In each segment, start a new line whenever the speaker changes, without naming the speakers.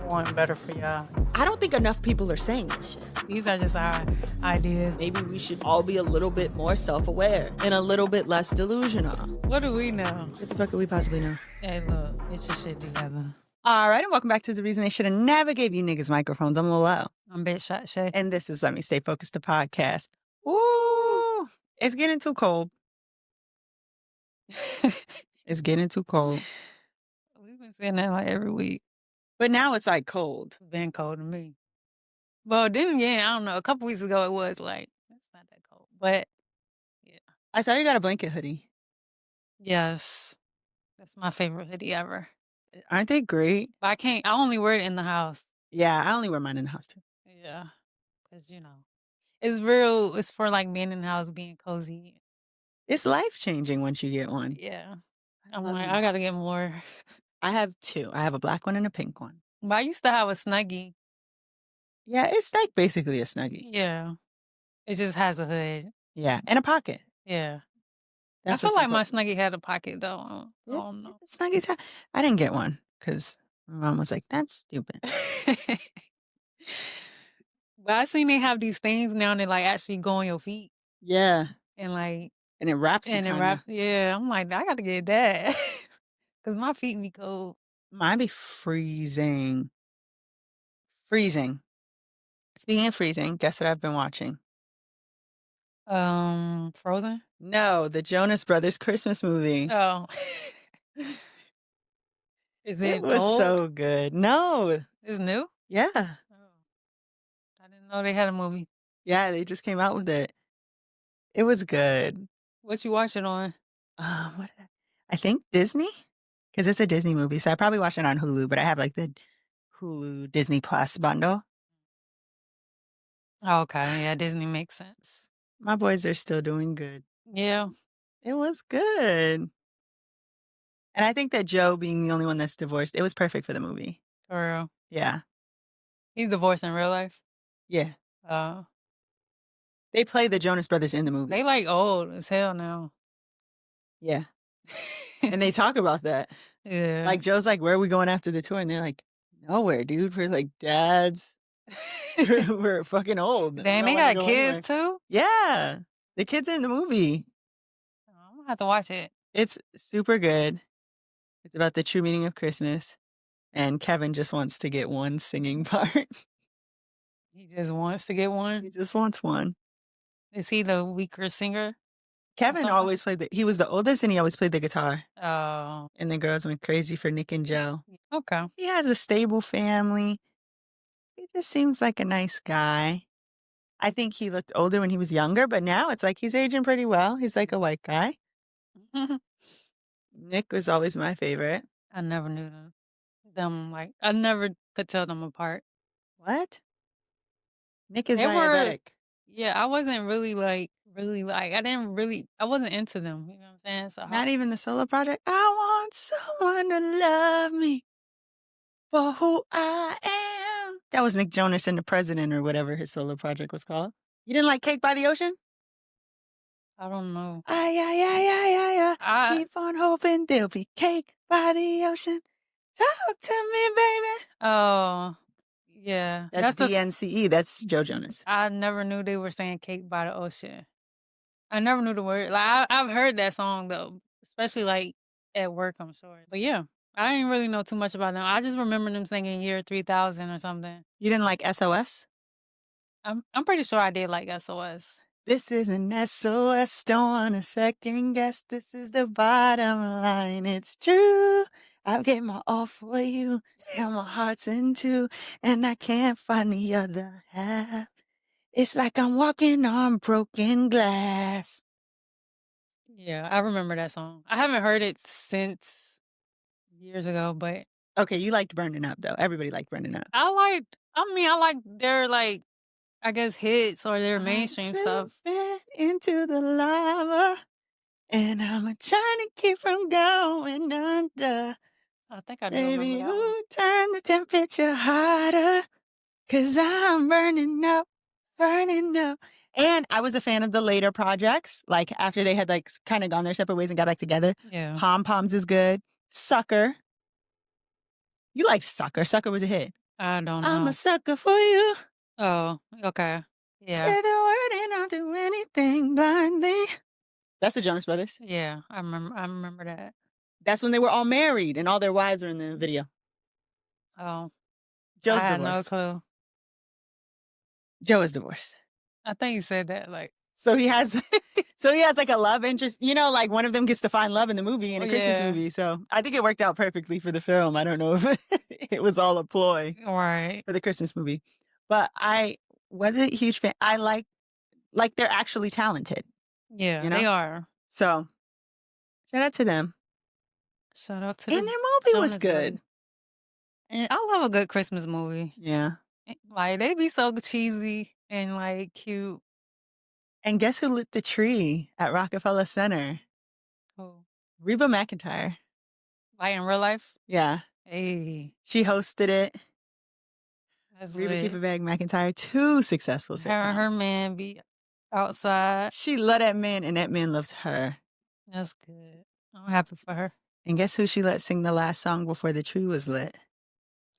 want better for y'all.
I don't think enough people are saying this shit.
These are just our ideas.
Maybe we should all be a little bit more self-aware and a little bit less delusional.
What do we know?
What the fuck could we possibly know?
Hey, look, get your shit together.
All right, and welcome back to The Reason They Should Have Never Gave You Niggas Microphones. I'm Lil.
I'm Bitch Shot Shae.
And this is Let Me Stay Focused, the podcast. Woo! It's getting too cold. It's getting too cold.
We've been saying that like every week.
But now it's like cold.
It's been cold to me. Well, then again, I don't know. A couple weeks ago, it was like, it's not that cold. But, yeah.
I saw you got a blanket hoodie.
Yes. That's my favorite hoodie ever.
Aren't they great?
But I only wear it in the house.
Yeah, I only wear mine in the house too.
Yeah. Because, it's for like being in the house, being cozy.
It's life-changing once you get one.
Yeah. I'm like, I got to get more.
I have two. I have a black one and a pink one.
But I used to have a Snuggie.
Yeah, it's like basically a Snuggie.
Yeah. It just has a hood.
Yeah, and a pocket.
Yeah.
That's
I feel
what's
like my
important.
Snuggie had a pocket, though. I don't know.
Snuggies I didn't get one because my mom was like, that's stupid.
But I seen they have these things now that like actually go on your feet.
Yeah.
And like...
And it wraps you kinda.
Yeah, I'm like, I got to get that. Because my feet be cold.
Mine be freezing. Freezing. Speaking of freezing, guess what I've been watching?
Frozen?
No, the Jonas Brothers Christmas movie.
Oh. Is it
It was
old?
so good. No.
It's new?
Yeah.
Oh. I didn't know they had a movie.
Yeah, they just came out with it. It was good.
What you watching on?
I think Disney? Because it's a Disney movie. So I probably watched it on Hulu, but I have like the Hulu Disney Plus bundle.
Oh, okay. Yeah, Disney makes sense.
My boys are still doing good.
Yeah.
It was good. And I think that Joe being the only one that's divorced, it was perfect for the movie.
For real.
Yeah.
He's divorced in real life?
Yeah.
Oh.
They play the Jonas Brothers in the movie.
They like old as hell now.
Yeah. And they talk about that.
Yeah.
Like Joe's like, where are we going after the tour? And they're like, nowhere, dude. We're like dads. We're fucking old.
Damn, they got kids too?
Yeah. The kids are in the movie.
I'm gonna have to watch it.
It's super good. It's about the true meaning of Christmas. And Kevin just wants to get one singing part.
He just wants to get one?
He just wants one.
Is he the weaker singer?
Kevin always played he was the oldest and he always played the guitar.
Oh.
And the girls went crazy for Nick and Joe.
Okay.
He has a stable family. He just seems like a nice guy. I think he looked older when he was younger, but now it's like he's aging pretty well. He's like a white guy. Nick was always my favorite.
I never knew them. Like, I never could tell them apart.
What? Nick is diabetic.
Yeah, I wasn't really like, I wasn't into them. You know what I'm saying? So
Not even the solo project. I want someone to love me for who I am. That was Nick Jonas and the President or whatever his solo project was called. You didn't like Cake by the Ocean?
I don't know.
Keep on hoping there'll be cake by the ocean. Talk to me, baby.
Oh, yeah.
That's DNCE. That's Joe Jonas.
I never knew they were saying Cake by the Ocean. I never knew the word. Like, I've heard that song, though, especially, like, at work, I'm sure. But, yeah, I didn't really know too much about them. I just remember them singing Year 3000 or something.
You didn't like SOS?
I'm pretty sure I did like SOS.
This is an SOS, don't want a second guess. This is the bottom line, it's true. I've gave my all for you, now my heart's in two, and I can't find the other half. It's like I'm walking on broken glass.
Yeah, I remember that song. I haven't heard it since years ago, but...
Okay, you liked Burning Up, though. Everybody liked Burning Up.
I liked their, like, I guess hits or their mainstream stuff.
Into the lava, and I'm trying to keep from going under.
I think I do
Baby,
remember that one.
who turned the temperature hotter? 'Cause I'm burning up. And I was a fan of the later projects, like after they had like kind of gone their separate ways and got back together.
Yeah.
Pom Poms is good. Sucker. You liked Sucker. Sucker was a hit.
I don't
I'm a
know.
sucker for you.
Oh, okay. Yeah.
Say the word and I'll do anything blindly. That's the Jonas Brothers.
Yeah. I remember that.
That's when they were all married and all their wives are in the video.
Oh, I
Joe's
had no
divorced.
clue.
Joe is divorced.
I think you said that like,
So he has so he has like a love interest, like one of them gets to find love in the movie in
oh
a Christmas
yeah,
movie. So I think it worked out perfectly for the film. I don't know if it was all a ploy
right.
for the Christmas movie. But I wasn't a huge fan. I like they're actually talented,
Yeah,
you
they
know?
are.
So shout out to them.
Shout out to
And
the
their movie was
Jonas
good.
Brothers. And I love a good Christmas movie.
Yeah.
Like they be so cheesy and like cute.
And guess who lit the tree at Rockefeller Center?
Oh,
Reba McEntire.
like in real life.
Yeah.
Hey,
She hosted it.
that's
Reba Keep
lit.
a Bag McEntire, two successful
Her and her
sitcoms.
man be outside.
She loved that man, and that man loves her.
That's good. I'm happy for her.
And guess who she let sing the last song before the tree was lit?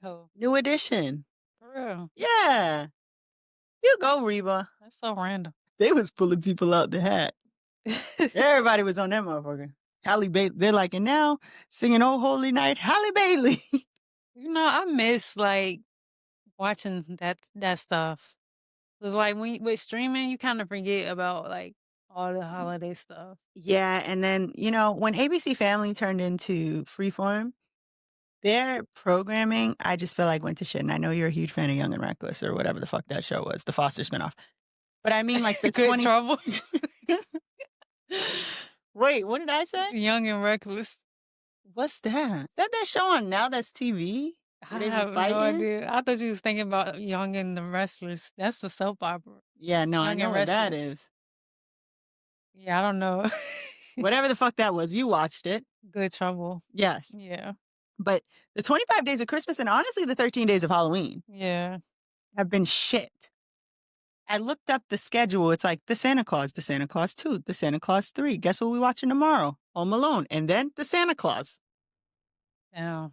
Oh,
New Edition.
for real.
Yeah. You go, Reba.
That's so random.
They was pulling people out the hat. Everybody was on that motherfucker. Halle Bailey. They're like, and now singing Oh Holy Night, Halle Bailey.
I miss like watching that stuff. It's like with streaming, you kind of forget about like all the holiday stuff.
Yeah, and then, when ABC Family turned into Freeform, their programming, I just feel like went to shit. And I know you're a huge fan of Young and Reckless or whatever the fuck that show was, the Foster spinoff. But I mean, like the
Good
20.
trouble.
Wait, what did I say?
Young and reckless.
What's that? Is that show on Now That's TV?
I
Where they be
have no
fighting?
idea. I thought you was thinking about Young and the Restless. That's the soap opera.
Yeah, no, I
Young
know
and
what that
Restless.
is.
Yeah, I don't know.
Whatever the fuck that was, you watched it.
Good trouble.
Yes.
Yeah.
But the 25 Days of Christmas and honestly the 13 Days of Halloween
Yeah.
have been shit. I looked up the schedule. It's like the Santa Claus 2, the Santa Claus 3. Guess what we watching tomorrow? Home Alone. And then the Santa Claus.
Yeah.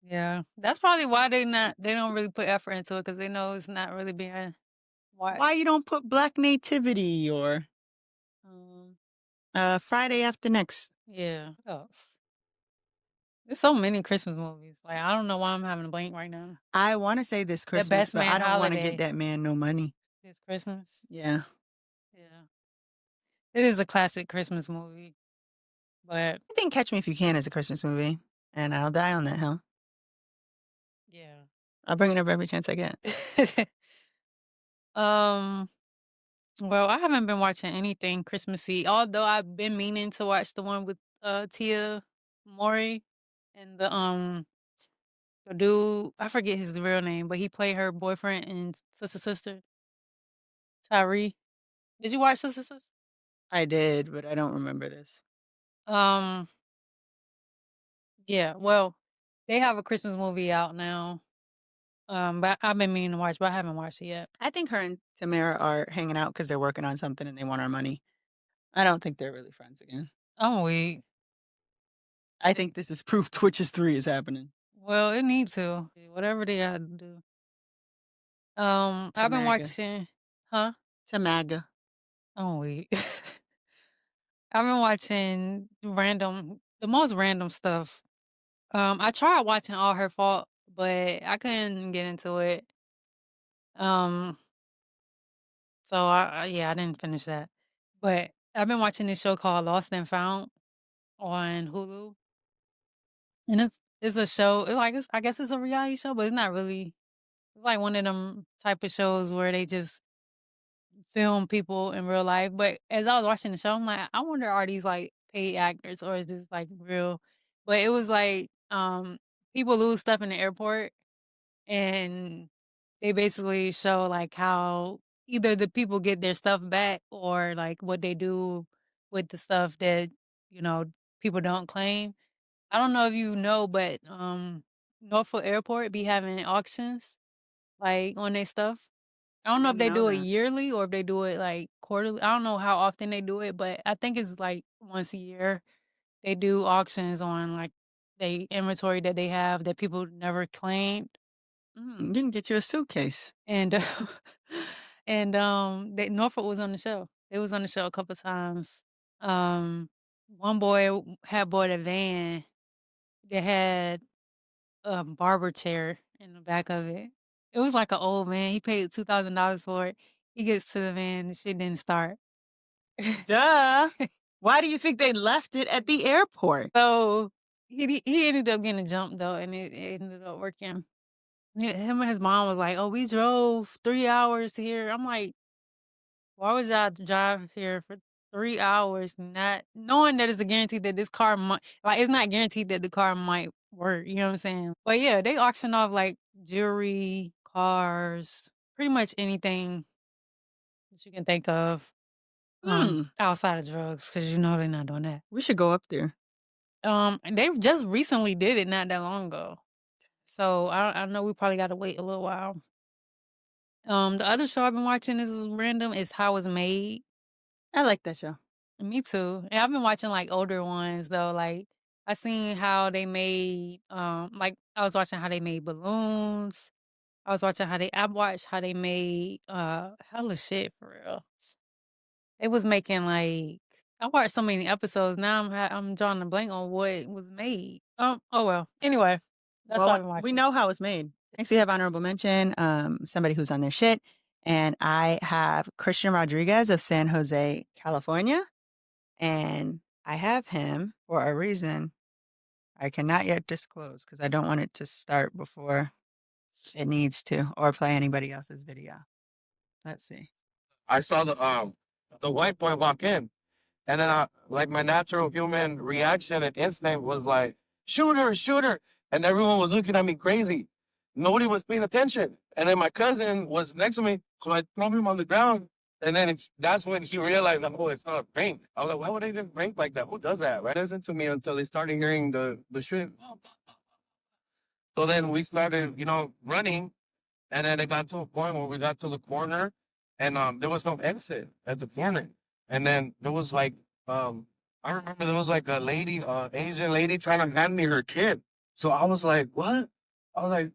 Yeah. That's probably why they don't really put effort into it because they know it's not really being watched.
Why you don't put Black Nativity or
Um,
Friday After Next?
yeah. What else? There's so many Christmas movies. Like I don't know why I'm having a blank right now.
I want to say this
The
Christmas,
Best
but I
Man
don't want to get
Holiday
that man no money.
this Christmas.
Yeah.
Yeah. It is a classic Christmas movie. But
I think Catch Me If You Can is a Christmas movie, and I'll die on that hill.
yeah.
I'll bring it up every chance I get.
um well, I haven't been watching anything Christmassy, although I've been meaning to watch the one with Tia Mori and the dude, I forget his real name, but he played her boyfriend in Sister Sister, Tyree. Did you watch Sister Sister?
I did, but I don't remember this.
Um, yeah, well, they have a Christmas movie out now. But I've been meaning to watch, but I haven't watched it yet.
I think her and Tamara are hanging out because they're working on something and they want our money. I don't think they're really friends again.
I'm weak.
I think this is proof Twitches 3 is happening.
Well, it needs to. Whatever they gotta do. I've been
Tamaga.
watching huh?
Tamaga.
I'm weak. I've been watching the most random stuff. I tried watching All Her Fault, but I couldn't get into it. Um, so I didn't finish that. But I've been watching this show called Lost and Found on Hulu, and it's a show. I guess it's a reality show, but it's not really. It's like one of them type of shows where they just film people in real life. But as I was watching the show, I'm like, I wonder are these like paid actors or is this like real? But it was like people lose stuff in the airport and they basically show like how either the people get their stuff back or like what they do with the stuff that, you know, people don't claim. I don't know if you know, but Norfolk Airport be having auctions like on their stuff. I
I
don't know if
didn't
they
know
do it
that.
yearly or if they do it like quarterly. I don't know how often they do it, but I think it's like once a year. They do auctions on like the inventory that they have that people never claimed.
You can get you a suitcase.
And and they Norfolk was on the show. It was on the show a couple times. Um, one boy had bought a van that had a barber chair in the back of it. It was like an old man. He paid $2,000 for it. He gets to the van, the shit didn't start.
Duh. Why do you think they left it at the airport?
So he ended up getting a jump though, and it ended up working. Him and his mom was like, "Oh, we drove 3 hours here." I'm like, "Why would y'all drive here for 3 hours, not knowing that it's a guarantee that this car might like it's not guaranteed that the car might work?" You know what I'm saying? But yeah, they auction off like jewelry, cars, pretty much anything that you can think of.
Hmm.
Outside of drugs, because you know they're not doing that.
We should go up there.
And they just recently did it not that long ago. So I know we probably gotta wait a little while. The other show I've been watching is random, is How It's Made.
I like that show.
Me too. And I've been watching like older ones though. Like I seen how they made like I was watching how they made balloons. I watched how they made hella shit for real. They was making like I watched so many episodes. Now I'm drawing a blank on what was made. Oh well. Anyway, that's
Well,
what I've been
we
watching.
know how it's made. Next, we have honorable mention, somebody who's on their shit. And I have Christian Rodriguez of San Jose, California. And I have him for a reason I cannot yet disclose because I don't want it to start before it needs to or play anybody else's video. Let's see.
I saw the white boy walk in, and then like my natural human reaction and instinct was like, "Shooter, shooter!" And everyone was looking at me crazy. Nobody was paying attention. And then my cousin was next to me, so I threw him on the ground. And then that's when he realized, like, oh, it's not a prank. I was like, why would they even prank like that? Who does that? Right? It isn't to me until they started hearing the shooting. So then we started, running. And then it got to a point where we got to the corner and there was no exit at the corner. And then there was like I remember there was like a lady, Asian lady trying to hand me her kid. So I was like, what? I was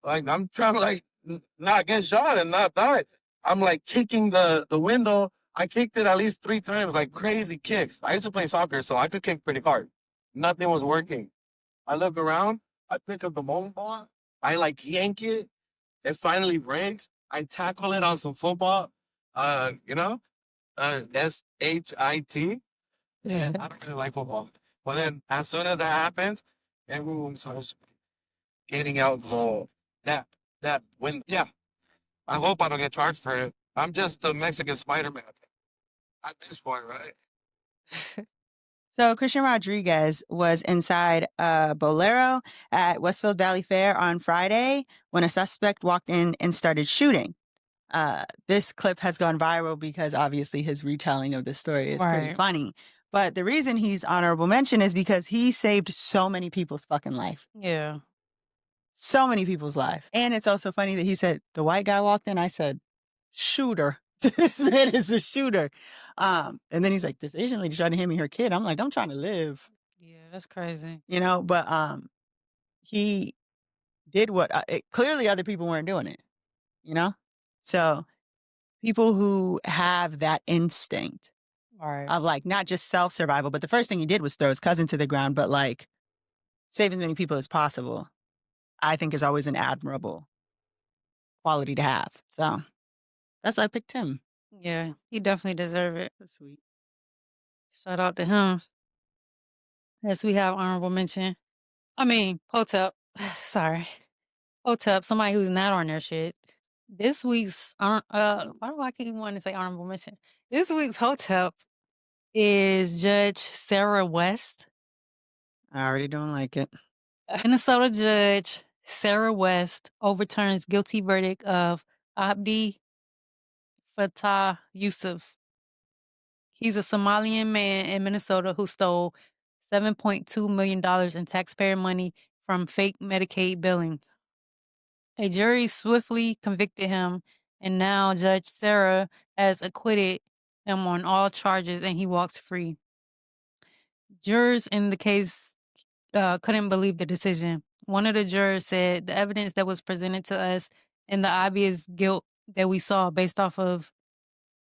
like I'm trying to like not get shot and not die. I'm like kicking the window. I kicked it at least 3 times, like crazy kicks. I used to play soccer, so I could kick pretty hard. Nothing was working. I look around, I pick up the bowling ball, I like yank it, it finally breaks. I tackle it on some football, SHIT. And I don't really like football. But then as soon as that happens, everyone starts getting out that when yeah. I hope I don't get charged for it. I'm just the Mexican Spider-Man at this point, right?
So Christian Rodriguez was inside a Bolero at Westfield Valley Fair on Friday when a suspect walked in and started shooting. This clip has gone viral because obviously his retelling of the story is pretty
Right.
funny. But the reason he's honorable mention is because he saved so many people's fucking life.
Yeah.
So many people's life. And it's also funny that he said, the white guy walked in. I said, shooter. This man is a shooter. And then he's like, this Asian lady tried to hand me her kid. I'm like, I'm trying to live,
Yeah, that's crazy.
but he did what clearly other people weren't doing it, you know? So people who have that instinct
Right.
of like not just self survival, but the first thing he did was throw his cousin to the ground, but like save as many people as possible, I think is always an admirable quality to have. So that's why I picked him.
Yeah, he definitely deserve it.
That's sweet.
Shout out to him. Yes, we have honorable mention. I mean, Hotep. Sorry. Hotep, somebody who's not on their shit. This week's why do I keep wanting to say honorable mention? This week's Hotep is Judge Sarah West.
I already don't like it.
Minnesota Judge Sarah West overturns guilty verdict of Abdi Fattah Yusuf. He's a Somalian man in Minnesota who stole $7.2 million in taxpayer money from fake Medicaid billing. A jury swiftly convicted him, and now Judge Sarah has acquitted him on all charges and he walks free. Jurors in the case couldn't believe the decision. one of the jurors said the evidence that was presented to us and the obvious guilt that we saw based off of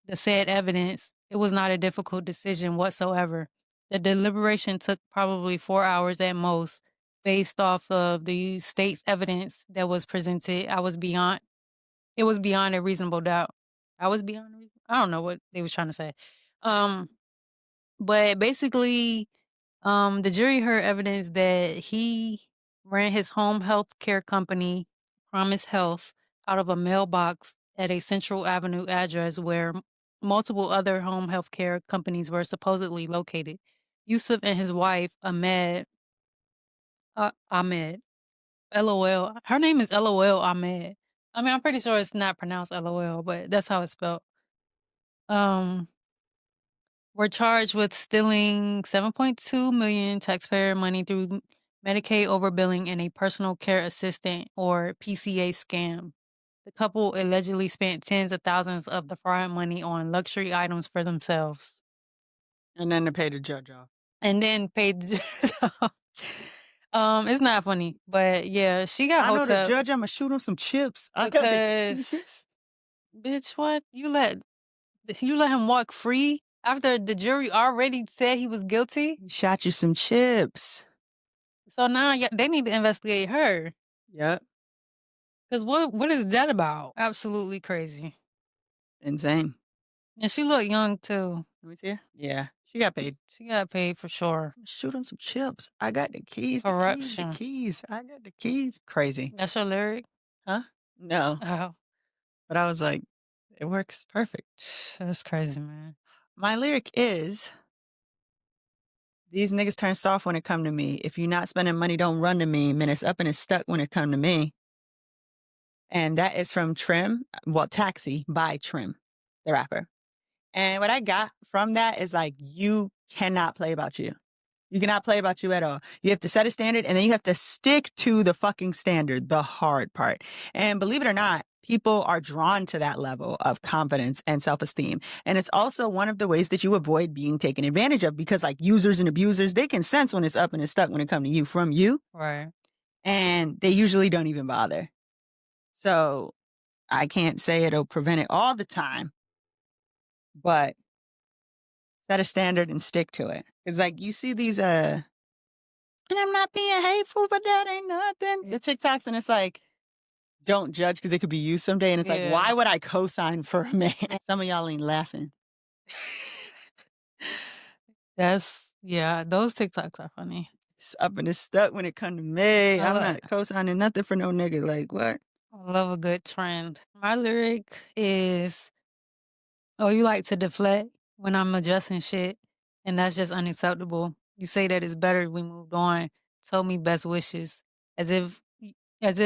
the said evidence, it was not a difficult decision whatsoever. The deliberation took probably 4 hours at most based off of the state's evidence that was presented. It was beyond a reasonable doubt. I don't know what they was trying to say. But basically, the jury heard evidence that he ran his home health care company, Promise Health, out of a mailbox at a Central Avenue address where multiple other home health care companies were supposedly located. Yusuf and his wife, Ahmed, LOL. Her name is LOL Ahmed. I mean, I'm pretty sure it's not pronounced LOL, but that's how it's spelled. Um, were charged with stealing 7.2 million taxpayer money through Medicaid overbilling and a personal care assistant or PCA scam. The couple allegedly spent tens of thousands of the fraud money on luxury items for themselves.
And then to pay the judge off.
And then paid the judge off. It's not funny, but yeah, she got
I know the
hotel
judge, I'ma shoot him some chips. I got the
because,
keys.
bitch, what? You let him walk free after the jury already said he was guilty?
He shot you some chips.
So now they need to investigate her.
Yep.
Cause what is that about? Absolutely crazy.
Insane.
And she looked young too.
Let me see her. Yeah. She got paid.
She got paid for sure.
Shoot him some chips. I got the keys.
Corruption.
The keys. I got the keys. Crazy.
That's your lyric?
Huh? No.
Oh,
But I was like, it works perfect.
that's crazy, man.
My lyric is, these niggas turn soft when it come to me. If you not spending money, don't run to me. Man, it's up and it's stuck when it come to me. And that is from Trim. Well, Taxi by Trim, the rapper. And what I got from that is like, you cannot play about you. You cannot play about you at all. You have to set a standard and then you have to stick to the fucking standard, the hard part. And believe it or not, people are drawn to that level of confidence and self-esteem. And it's also one of the ways that you avoid being taken advantage of because like users and abusers, they can sense when it's up and it's stuck when it comes to you from you.
Right.
And they usually don't even bother. So I can't say it'll prevent it all the time, but set a standard and stick to it. It's like you see these, and I'm not being hateful, but that ain't nothing. The TikToks, and it's like, don't judge because it could be you someday. And it's like, why would I co-sign for a man? Some of y'all ain't laughing.
Those TikToks are funny.
It's up and it's stuck when it come to me. I'm not co-signing nothing for no nigga. Like, what?
I love a good trend. My lyric is, oh, you like to deflect when I'm adjusting shit, and that's just unacceptable. You say that it's better we moved on. Told me best wishes, as if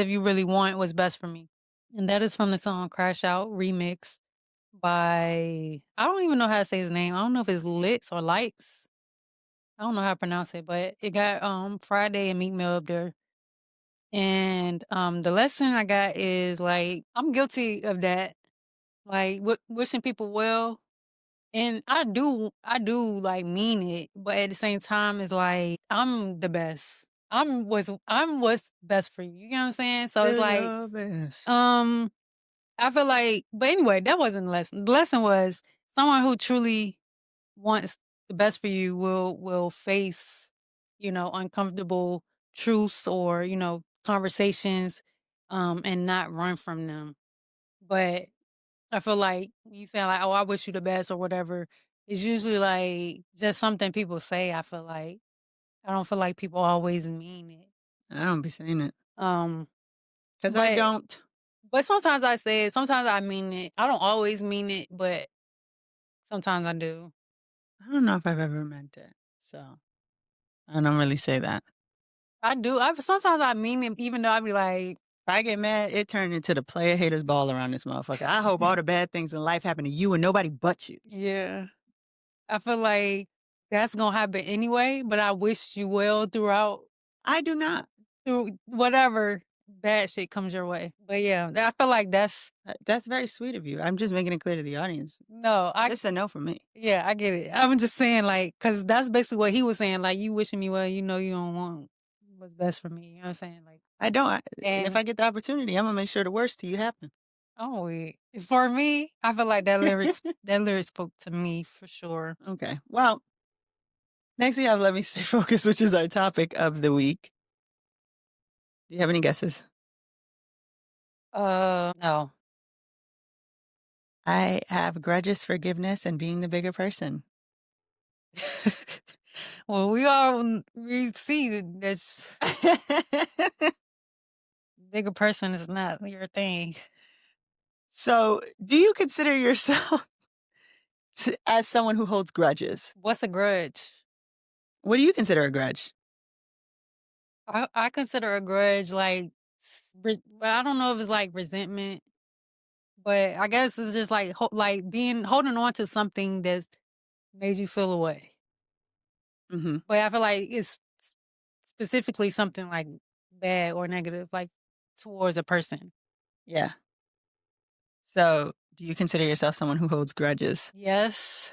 you really want what's best for me. And that is from the song Crash Out remix by, I don't even know how to say his name. I don't know if it's Litz or Lights. I don't know how to pronounce it, but it got Friday and Meek Mill up there. And the lesson I got is like, I'm guilty of that. Like wishing people well. And I do like mean it, but at the same time it's like I'm the best. I'm what's best for you. You know what I'm saying? So it's like I feel like, but anyway, that wasn't the lesson. The lesson was someone who truly wants the best for you will face, uncomfortable truths or, conversations, and not run from them. But I feel like you saying like, oh, I wish you the best or whatever, it's usually like just something people say, I feel like. I don't feel like people always mean it.
I don't be saying it. Because
I
don't.
But sometimes I say it, sometimes I mean it. I don't always mean it, but sometimes I do.
I don't know if I've ever meant it. So I don't really say that.
I do. Sometimes I mean it, even though I be like,
if I get mad, it turned into the player haters ball around this motherfucker. I hope all the bad things in life happen to you and nobody but you.
Yeah. I feel like that's going to happen anyway, but I wish you well throughout.
I do not.
Through whatever bad shit comes your way. But yeah, I feel like that's
very sweet of you. I'm just making it clear to the audience.
No,
it's a no for me.
Yeah, I get it. I'm just saying like, cause that's basically what he was saying. Like, you wishing me well, you know you don't want what's best for me. You know what I'm saying? Like,
I don't. And if
and
I get the opportunity, I'm gonna make sure the worst to you happen.
oh, wait. For me, I feel like that lyric spoke to me for sure.
Okay. Well, next we have Let Me Stay Focused, which is our topic of the week. Do you have any guesses?
No.
I have grudges, forgiveness, and being the bigger person.
Well, we see that that's bigger person is not your thing.
So, do you consider yourself as someone who holds grudges?
What's a grudge?
What do you consider a grudge?
I consider a grudge like, I don't know if it's like resentment, but I guess it's just like like being holding on to something that's made you feel away.
Mm-hmm.
But I feel like it's specifically something like bad or negative, like towards a person.
Yeah. So, do you consider yourself someone who holds grudges?
Yes.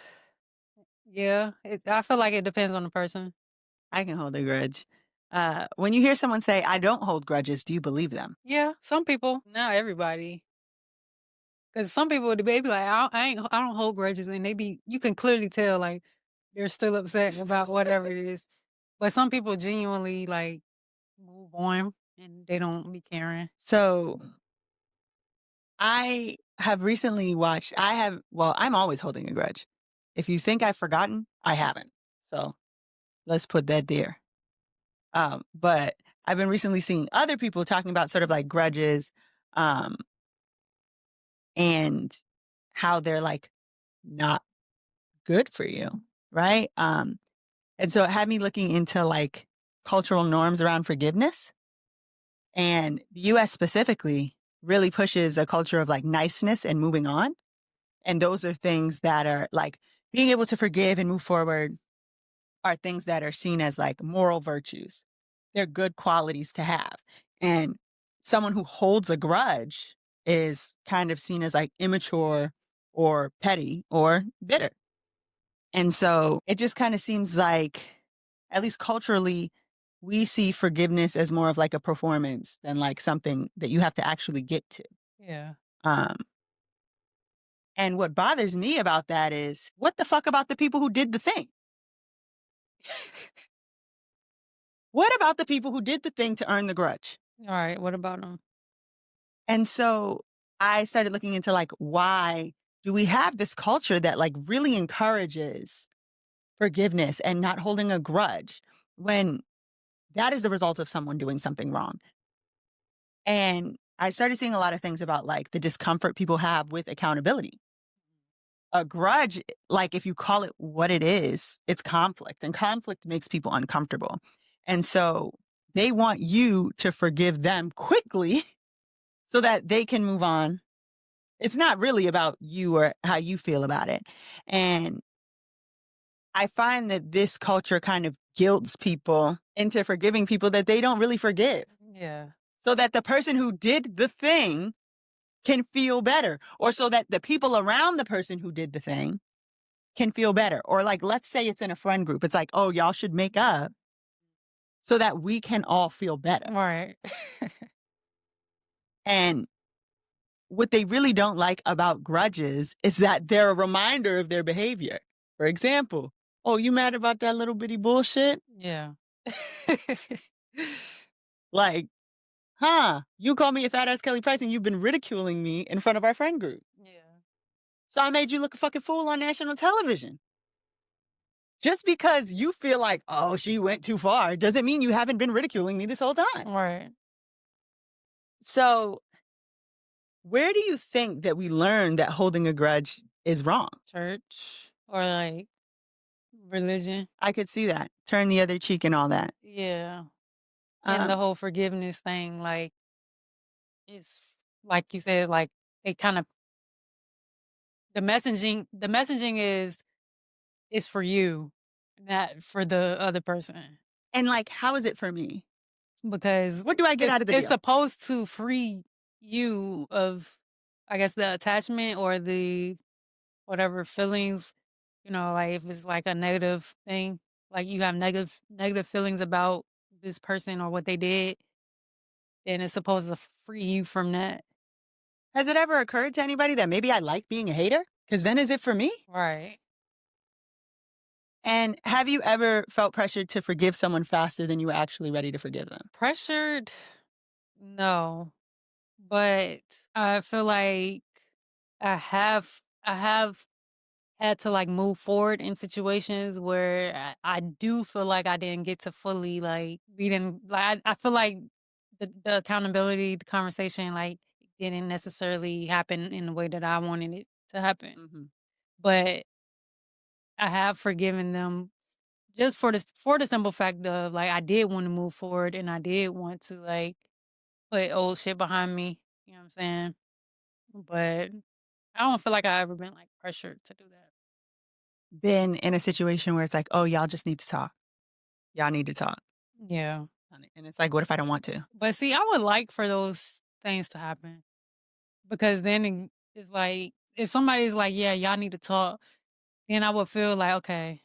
Yeah. I feel like it depends on the person.
I can hold a grudge. When you hear someone say, I don't hold grudges, do you believe them?
Yeah. Some people, not everybody. Because some people, they be like, I don't hold grudges. And you can clearly tell, like, they're still upset about whatever it is. But some people genuinely, like, move on and they don't be caring.
So, I have recently watched, I'm always holding a grudge. If you think I've forgotten, I haven't. So, let's put that there. But I've been recently seeing other people talking about sort of like grudges, um, and how they're like not good for you, right? And so it had me looking into like cultural norms around forgiveness. And the US specifically really pushes a culture of like niceness and moving on. And those are things that are like being able to forgive and move forward are things that are seen as like moral virtues. They're good qualities to have. And someone who holds a grudge is kind of seen as like immature or petty or bitter. And so it just kind of seems like, at least culturally, we see forgiveness as more of like a performance than like something that you have to actually get to.
Yeah.
Um, and what bothers me about that is what the fuck about the people who did the thing? What about the people who did the thing to earn the grudge?
All right. What about them?
And so I started looking into like, why do we have this culture that like really encourages forgiveness and not holding a grudge when that is the result of someone doing something wrong? And I started seeing a lot of things about like the discomfort people have with accountability. A grudge, like if you call it what it is, it's conflict, and conflict makes people uncomfortable. And so they want you to forgive them quickly so that they can move on. It's not really about you or how you feel about it. And I find that this culture kind of guilts people into forgiving people that they don't really forgive,
Yeah.
so that the person who did the thing can feel better, or so that the people around the person who did the thing can feel better. Or like, let's say it's in a friend group. It's like, oh, y'all should make up so that we can all feel better.
All right.
And what they really don't like about grudges is that they're a reminder of their behavior. For example, oh, you mad about that little bitty bullshit?
Yeah.
Like, you call me a fat ass Kelly Price and you've been ridiculing me in front of our friend group.
Yeah.
So I made you look a fucking fool on national television. Just because you feel like, oh, she went too far, doesn't mean you haven't been ridiculing me this whole time.
Right.
So, where do you think that we learn that holding a grudge is wrong?
Church or like religion.
I could see that. Turn the other cheek and all that.
Yeah. And the whole forgiveness thing, like, is like you said, like it kind of the messaging is for you, not for the other person.
And like, how is it for me?
Because
What do I get out of the
it's
deal?
supposed to free you of, I guess, the attachment or the whatever feelings, like if it's like a negative thing, like you have negative feelings about this person or what they did, then it's supposed to free you from that.
Has it ever occurred to anybody that maybe I like being a hater? Because then is it for me?
Right.
And have you ever felt pressured to forgive someone faster than you were actually ready to forgive them?
Pressured? No. But I feel like I have had to like move forward in situations where I do feel like I didn't get to fully like we didn't like I feel like the accountability, the conversation like didn't necessarily happen in the way that I wanted it to happen.
Mm-hmm.
But I have forgiven them just for the simple fact of like I did want to move forward and I did want to like put old shit behind me. You know what I'm saying? But I don't feel like I ever been like pressured to do that.
Been in a situation where it's like, oh, y'all just need to talk. Y'all need to talk.
Yeah.
And it's like, what if I don't want to?
But see, I would like for those things to happen because then it's like if somebody's like, "Yeah, y'all need to talk," then I would feel like, okay,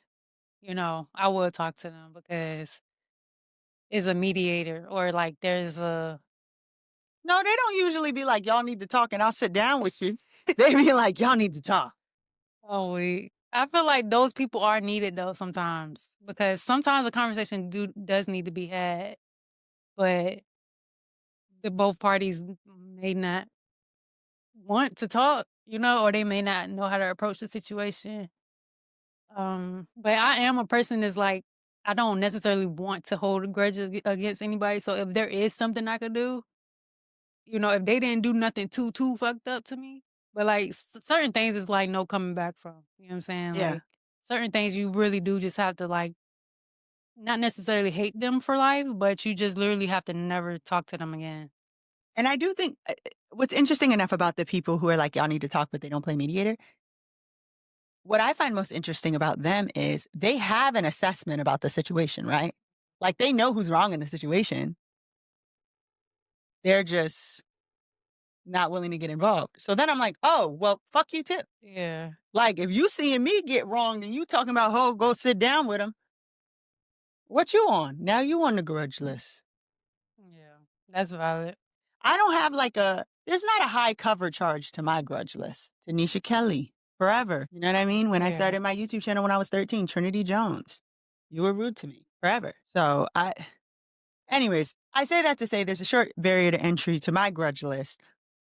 I would talk to them because it's a mediator or like there's a
No, they don't usually be like, y'all need to talk and I'll sit down with you. They be like, y'all need to talk.
oh wait. I feel like those people are needed though sometimes because sometimes the conversation does need to be had, but the both parties may not want to talk, or they may not know how to approach the situation. But I am a person that's like, I don't necessarily want to hold grudges against anybody. So if there is something I could do, if they didn't do nothing too fucked up to me, but like certain things is like no coming back from. You know what I'm saying?
Yeah.
Like certain things you really do just have to like not necessarily hate them for life, but you just literally have to never talk to them again.
And I do think what's interesting enough about the people who are like, y'all need to talk, but they don't play mediator. What I find most interesting about them is they have an assessment about the situation, right? Like they know who's wrong in the situation. They're just not willing to get involved. So then I'm like, oh, well, fuck you too.
Yeah.
Like if you seeing me get wronged and you talking about, oh, go sit down with them. What you on? Now you on the grudge list.
Yeah. That's valid.
I don't have there's not a high cover charge to my grudge list. Tanisha Kelly, forever. You know what I mean? When I
Yeah.
started my YouTube channel when I was 13, Trinity Jones, you were rude to me forever. So anyways, I say that to say there's a short barrier to entry to my grudge list,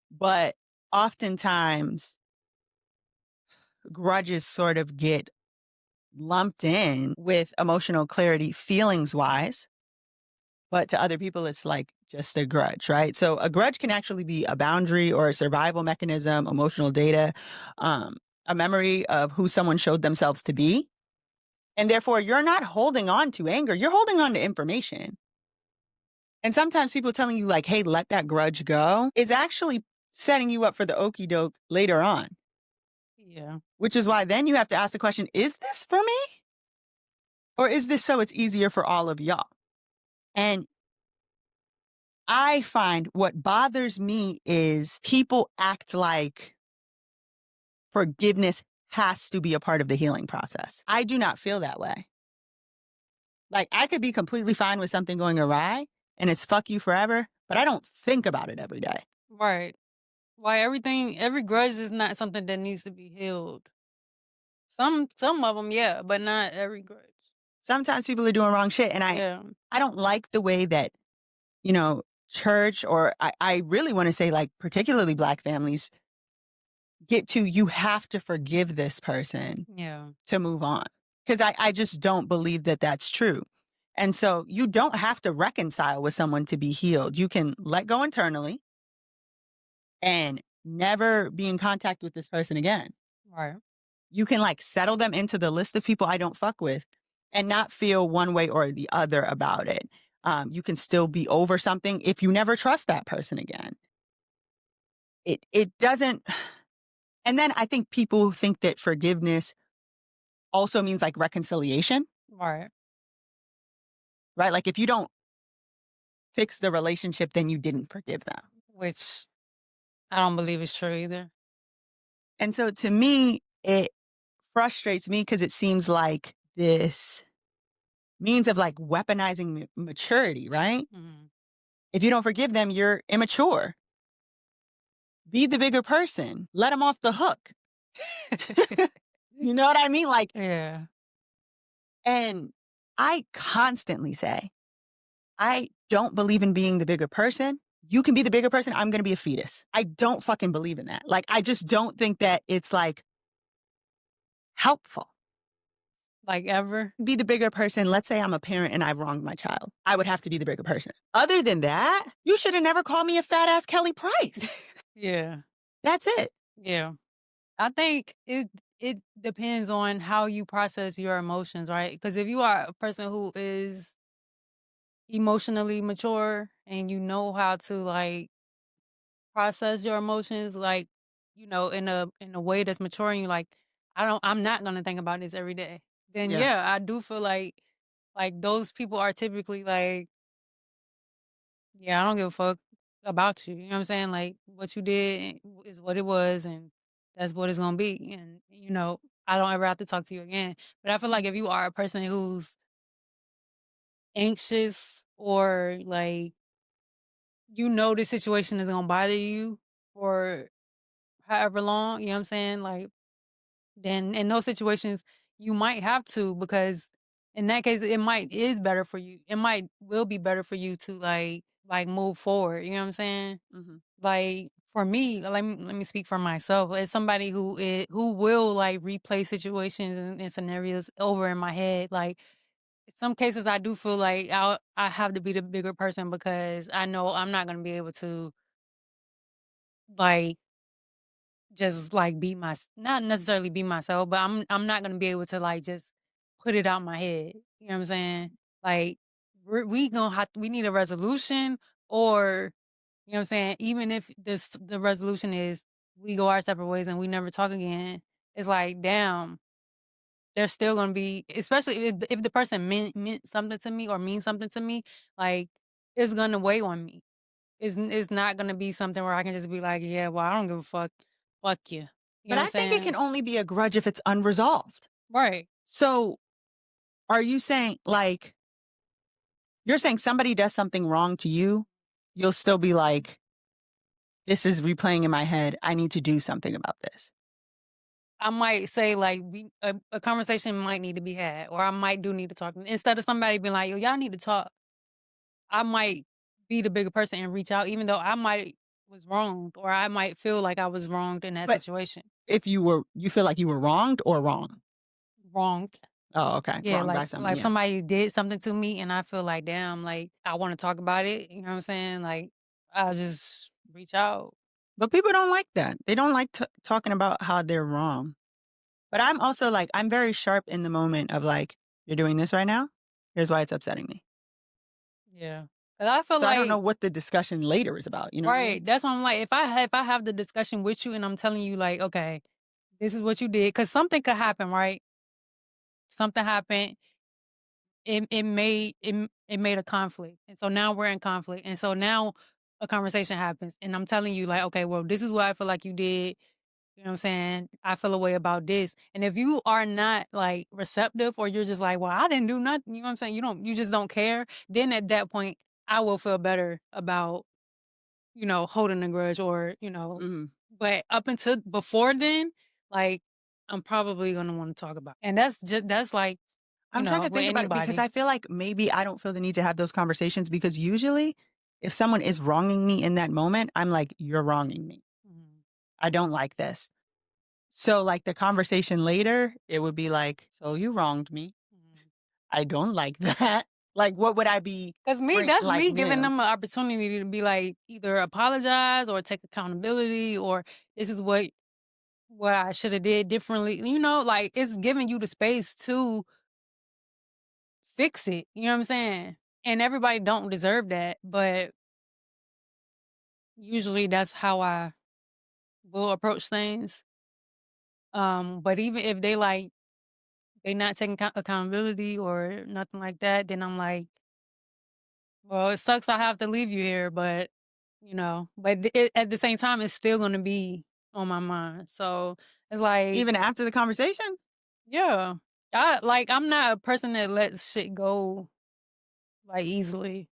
but oftentimes grudges sort of get lumped in with emotional clarity feelings wise. But to other people, it's like just a grudge, right? So a grudge can actually be a boundary or a survival mechanism, emotional data, a memory of who someone showed themselves to be. And therefore, you're not holding on to anger, you're holding on to information. And sometimes people telling you, like, hey, let that grudge go is actually setting you up for the okey doke later on,
Yeah.
which is why then you have to ask the question, is this for me? Or is this so it's easier for all of y'all? And I find what bothers me is people act like forgiveness has to be a part of the healing process. I do not feel that way. Like I could be completely fine with something going awry and it's fuck you forever, but I don't think about it every day.
Right. Why every grudge is not something that needs to be healed. Some of them, yeah, but not every grudge.
Sometimes people are doing wrong shit and
Yeah.
I don't like the way that, church or I really want to say like particularly Black families get to you have to forgive this person
Yeah.
to move on. Because I just don't believe that that's true. And so you don't have to reconcile with someone to be healed. You can let go internally and never be in contact with this person again.
Right.
You can like settle them into the list of people I don't fuck with and not feel one way or the other about it. You can still be over something if you never trust that person again. It doesn't. And then I think people think that forgiveness also means like reconciliation,
Right.
right? Like if you don't fix the relationship, then you didn't forgive them.
Which I don't believe is true either.
And so to me, it frustrates me because it seems like this means of like weaponizing maturity, right?
Mhm.
If you don't forgive them, you're immature. Be the bigger person. Let them off the hook. You know what I mean? Like,
Yeah.
and I constantly say, I don't believe in being the bigger person. You can be the bigger person. I'm going to be a fetus. I don't fucking believe in that. Like, I just don't think that it's like helpful.
Like ever?
Be the bigger person. Let's say I'm a parent and I've wronged my child. I would have to be the bigger person. Other than that, you should have never called me a fat ass Kelly Price.
Yeah.
That's it.
Yeah. I think it depends on how you process your emotions, right? Because if you are a person who is emotionally mature and you know how to like process your emotions, like in a way that's maturing, you like I'm not gonna think about this every day. Then
Yeah.
yeah, I do feel like those people are typically like, yeah, I don't give a fuck about you. You know what I'm saying? Like what you did is what it was, and that's what it's gonna be. And I don't ever have to talk to you again. But I feel like if you are a person who's anxious or like the situation is gonna bother you for however long, you know what I'm saying? Like then in those situations you might have to, because in that case it might is better for you. It might will be better for you to like move forward. You know what I'm saying?
Mm-hmm.
Like for me, let me speak for myself. As somebody who will like replay situations and scenarios over in my head, like some cases I do feel like I have to be the bigger person because I know I'm not gonna be able to like just like be not necessarily be myself, but I'm not gonna be able to like just put it out my head. You know what I'm saying? Like we need a resolution, or you know what I'm saying? Even if the resolution is we go our separate ways and we never talk again, it's like, damn, there's still gonna be, especially if the person meant something to me or means something to me, like it's gonna weigh on me. It's not gonna be something where I can just be like, yeah, well, I don't give a fuck. Fuck you. You
But
know what I'm
I think it
saying?
can only be a grudge if it's unresolved.
Right.
So are you saying like, you're saying somebody does something wrong to you, you'll still be like, this is replaying in my head. I need to do something about this.
I might say like a conversation might need to be had, or I might do need to talk. Instead of somebody being like, yo, y'all need to talk, I might be the bigger person and reach out, even though I might was wronged, or I might feel like I was wronged in that
But
situation.
if you feel like you were wronged or wrong?
Wronged.
Oh, okay.
Yeah,
Wronged by someone.
like
Yeah.
somebody did something to me and I feel like, damn, like I want to talk about it. You know what I'm saying? Like I'll just reach out.
But people don't like that. They don't like talking about how they're wrong. But I'm also like, I'm very sharp in the moment of like, you're doing this right now. Here's why it's upsetting me.
Yeah. Cause I feel
So I don't know
like,
what the discussion later is about. You know what I mean?
right. That's why I'm like, if I have the discussion with you and I'm telling you like, okay, this is what you did, cause something could happen, right? Something happened. It made a conflict, and so now we're in conflict, and so now a conversation happens, and I'm telling you like, okay, well, this is what I feel like you did. You know what I'm saying? I feel a way about this. And if you are not like receptive, or you're just like, well, I didn't do nothing, you know what I'm saying? You just don't care. Then at that point, I will feel better about, holding a grudge, or,
Mm-hmm.
but up until before then, like I'm probably going to want to talk about it. And that's like,
I'm trying to
with
think about it because
anybody.
I feel like maybe I don't feel the need to have those conversations because usually if someone is wronging me in that moment, I'm like, you're wronging me.
Mhm.
I don't like this. So like the conversation later, it would be like, so you wronged me.
Mhm.
I don't like that. Like, what would I be
Cause
bring
that's
like
me giving
new?
them an opportunity to be like either apologize or take accountability, or this is what I should have did differently. Like it's giving you the space to fix it. You know what I'm saying? And everybody don't deserve that, but usually that's how I will approach things. But even if they not taking accountability or nothing like that, then I'm like, well, it sucks I have to leave you here, but at the same time, it's still gonna be on my mind. So it's like,
Even after the conversation?
yeah. I'm not a person that lets shit go like easily.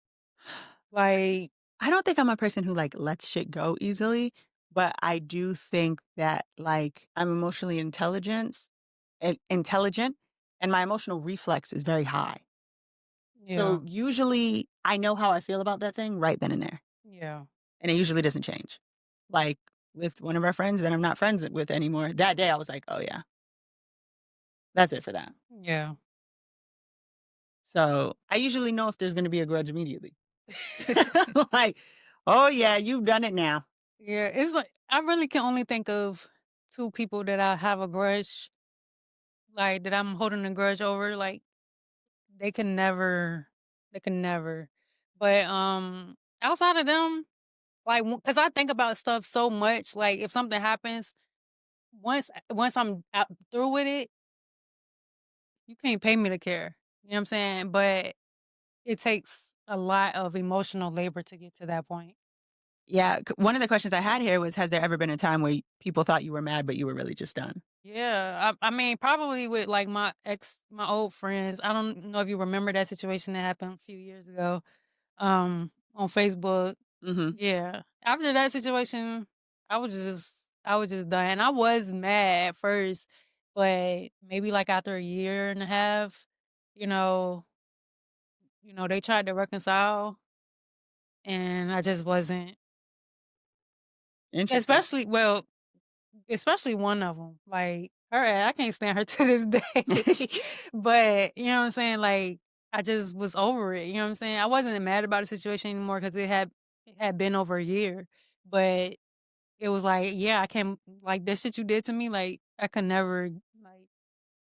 Like,
I don't think I'm a person who like lets shit go easily, but I do think that like I'm emotionally intelligent and my emotional reflex is very high.
yeah,
So usually I know how I feel about that thing right then and there.
yeah,
And it usually doesn't change. Like with one of our friends that I'm not friends with anymore, that day I was like, oh yeah, that's it for that.
yeah.
So I usually know if there's going to be a grudge immediately. Like, oh yeah, you've done it now.
Yeah, it's like I really can only think of 2 people that I have a grudge, like, that I'm holding a grudge over, like, they can never they can never. But, outside of them, like, cause I think about stuff so much, like, if something happens, once I'm out through with it, you can't pay me to care. You know what I'm saying? But it takes a lot of emotional labor to get to that point.
Yeah, one of the questions I had here was, has there ever been a time where people thought you were mad, but you were really just done?
Yeah, I mean, probably with like my old friends. I don't know if you remember that situation that happened a few years ago, on Facebook.
Hmm.
Yeah, after that situation, I was just done. And I was mad at first, but maybe like after a year and a half, you know, they tried to reconcile, and I just wasn't.
Interesting.
Especially, well, especially one of them, like, her I can't stand her to this day. But, you know what I'm saying, like, I just was over it, you know what I'm saying? I wasn't mad about the situation anymore because it had been over a year, but it was like, yeah, I can't like, "That shit you did to me, like, I could never like,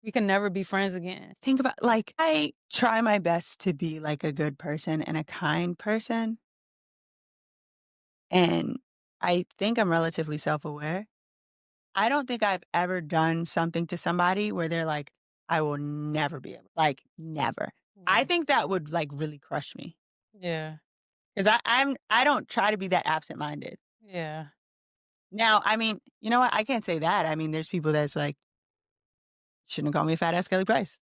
we can never be friends again."
Think about like I try my best to be like a good person and a kind person, and I think I'm relatively self-aware. I don't think I've ever done something to somebody where they're like, I will never be able, like never. I
Yeah.
think that would like really crush me
Yeah.
because I don't try to be that absent-minded.
Yeah.
Now, I mean, you know what? I can't say that. I mean, there's people that's like, shouldn't have called me a fat ass Kelly Price.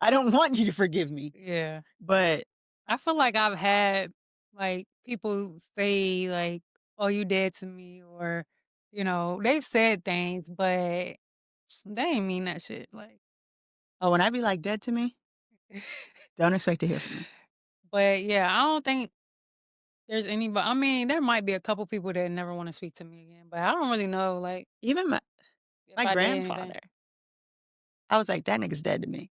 I don't want you to forgive me,
Yeah.
but
I feel like I've had, like, people say, like, "Oh, you dead to me," or, they've said things, but they ain't mean that shit, like.
oh, when I be like dead to me, don't expect to hear from me.
But, yeah, I don't think there's anybody. I mean, there might be a couple people that never wanna speak to me again, but I don't really know, like,
Even
if
my
I did anything.
grandfather, I was like, that nigga's dead to me.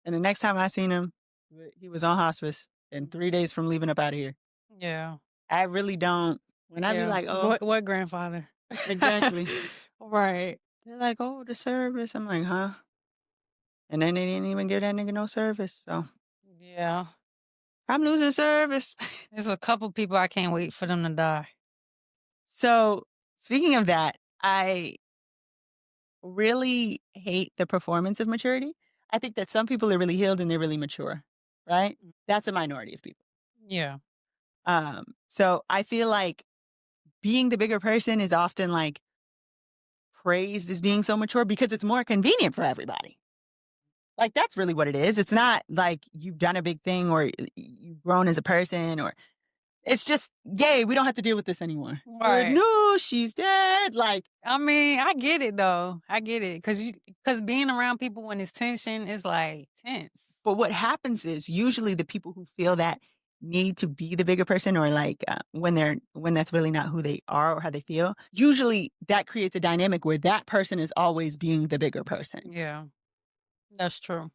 And the next time I seen him, he was on hospice and
Mhm.
3 days from leaving up out of here.
Yeah.
I really don't. When I be
Yeah.
like, oh,
What grandfather?
exactly.
Right.
They're like, oh, the service. I'm like, huh? And then they didn't even give that nigga no service. So
Yeah.
I'm losing service.
There's a couple people I can't wait for them to die.
So speaking of that, I really hate the performance of maturity. I think that some people are really healed and they're really mature, right?
Mm.
That's a minority of people.
Yeah.
So I feel like being the bigger person is often like praised as being so mature because it's more convenient for everybody. Like that's really what it is. It's not like you've done a big thing or you've grown as a person or it's just, yay, we don't have to deal with this anymore. Good
Right.
news, she's dead. Like,
I mean, I get it though. I get it because being around people when it's tension is like tense.
but what happens is usually the people who feel that need to be the bigger person or like when that's really not who they are or how they feel, usually that creates a dynamic where that person is always being the bigger person.
Yeah, that's true.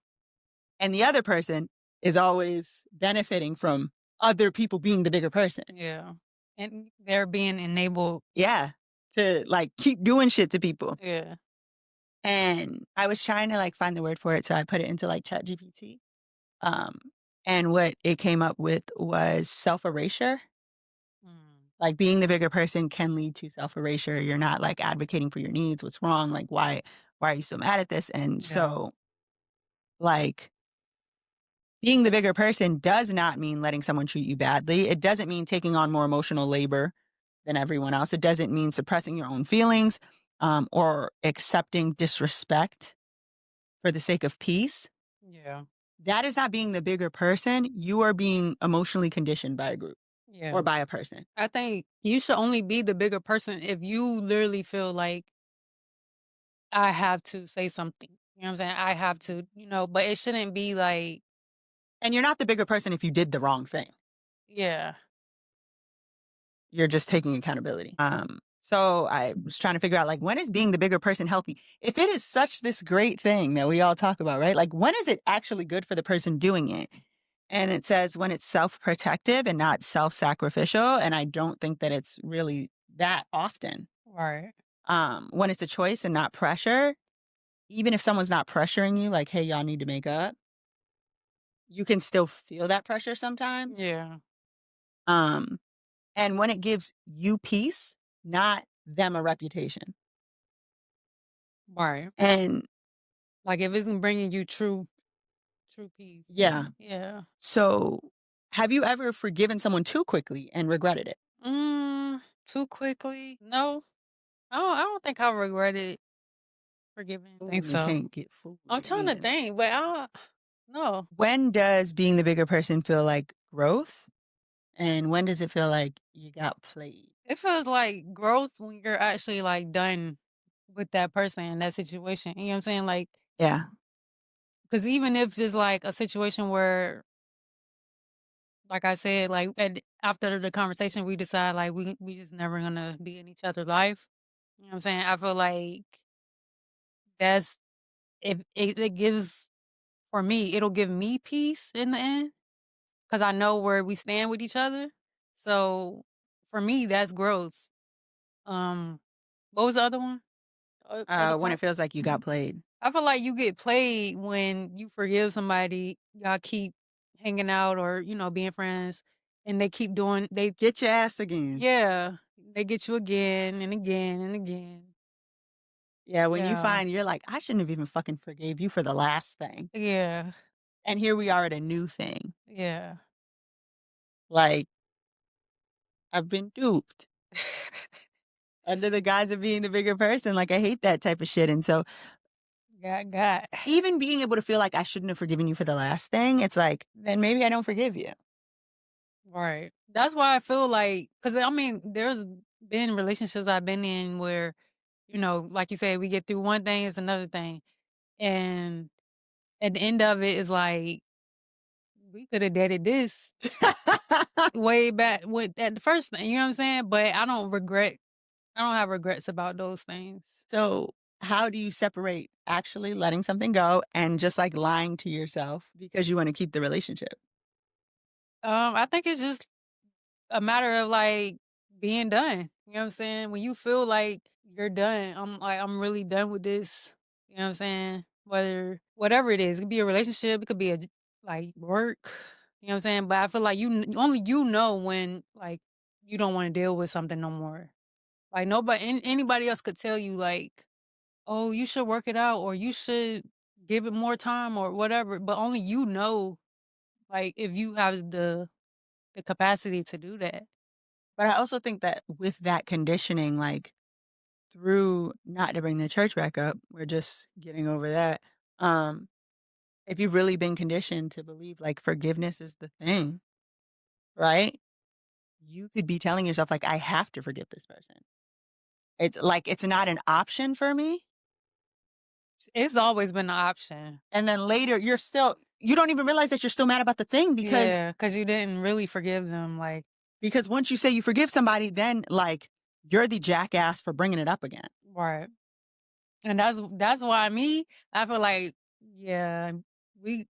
And the other person is always benefiting from other people being the bigger person.
Yeah, and they're being enabled.
Yeah. To like keep doing shit to people.
Yeah.
And I was trying to like find the word for it. So I put it into like chat GPT. Um, and what it came up with was self erasure.
Mm.
Like being the bigger person can lead to self erasure. You're not like advocating for your needs. What's wrong? Like why are you so mad at this? And
Yeah.
so like being the bigger person does not mean letting someone treat you badly. It doesn't mean taking on more emotional labor than everyone else. It doesn't mean suppressing your own feelings or accepting disrespect. for the sake of peace,
Yeah.
that is not being the bigger person. You are being emotionally conditioned by a group
Yeah.
or by a person.
I think you should only be the bigger person if you literally feel like I have to say something. You know what I'm saying? I have to, but it shouldn't be like,
And you're not the bigger person if you did the wrong thing.
yeah.
You're just taking accountability. So I was trying to figure out, like, when is being the bigger person healthy? If it is such this great thing that we all talk about, right? Like, when is it actually good for the person doing it? And it says when it's self-protective and not self-sacrificial. And I don't think that it's really that often.
Right.
When it's a choice and not pressure, even if someone's not pressuring you, like, hey, y'all need to make up, you can still feel that pressure sometimes.
Yeah.
Um, and when it gives you peace, not them a reputation.
Right.
And
Like if it's bringing you true peace.
yeah.
Yeah.
So have you ever forgiven someone too quickly and regretted it?
Too quickly? No. I don't think I regretted forgiving.
Ooh,
Think
you
so.
can't get fooled
I'm trying to
again.
think, but no.
When does being the bigger person feel like growth? And when does it feel like you got played?
It feels like growth when you're actually like done with that person in that situation. You know what I'm saying? Like,
Yeah.
because even if it's like a situation where, like I said, like after the conversation, we decide like we just never gonna be in each other's life. You know what I'm saying? I feel like that's if it gives for me, it'll give me peace in the end because I know where we stand with each other. So for me, that's growth. Um, what was the other one? Other
When
part?
it feels like you got played.
I feel like you get played when you forgive somebody, y'all keep hanging out or, being friends, and they keep doing
Get your ass again.
yeah, they get you again and again and again.
Yeah, when you
Yeah.
find you're like, I shouldn't have even fucking forgave you for the last thing.
Yeah.
And here we are at a new thing.
Yeah.
Like, I've been duped under the guise of being the bigger person. Like, I hate that type of shit. And so
Got.
even being able to feel like I shouldn't have forgiven you for the last thing, it's like, then maybe I don't forgive you.
Right. That's why I feel like, because I mean, there's been relationships I've been in where, like you said, we get through one thing, it's another thing. And at the end of it, it's like, we could have dated this way back with at the first thing, you know what I'm saying? But I don't have regrets about those things.
So, how do you separate actually letting something go and just like lying to yourself because you want to keep the relationship?
I think it's just a matter of like being done. You know what I'm saying? When you feel like you're done, I'm really done with this. You know what I'm saying? Whatever it is, it could be a relationship, it could be like work. You know what I'm saying? But I feel like only you know when like you don't want to deal with something no more. Like anybody else could tell you like, oh, you should work it out or you should give it more time or whatever. But only you know, like if you have the capacity to do that.
But I also think that with that conditioning, like through not to bring the church back up, we're just getting over that. Um, if you've really been conditioned to believe like forgiveness is the thing, right? You could be telling yourself, like, I have to forgive this person. It's like it's not an option for me.
It's always been an option.
And then later you don't even realize that you're still mad about the thing
Yeah, because you didn't really forgive them, like
because once you say you forgive somebody, then like you're the jackass for bringing it up again.
right. And that's why I feel like, yeah, we